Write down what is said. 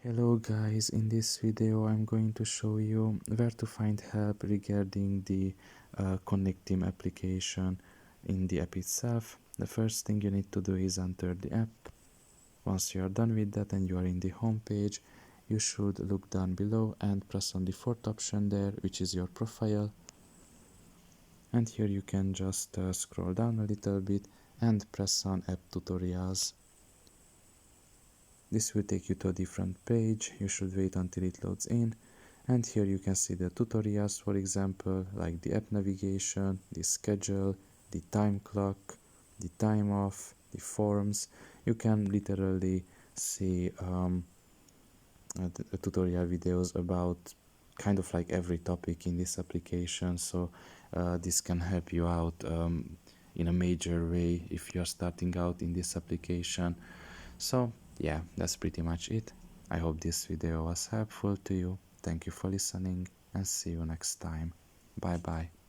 Hello guys, in this video I'm going to show you where to find help regarding the Connect Team application in the app itself. The first thing you need to do is enter the app. Once you are done with that and you are in the home page, you should look down below and press on the fourth option there, which is your profile. And here you can just scroll down a little bit and press on app tutorials. This will take you to a different page. You should wait until it loads in, and here you can see the tutorials, for example, like the app navigation, the schedule, the time clock, the time off, the forms. You can literally see tutorial videos about kind of like every topic in this application, so this can help you out in a major way if you're starting out in this application. So yeah, that's pretty much it. I hope this video was helpful to you. Thank you for listening and see you next time. Bye bye.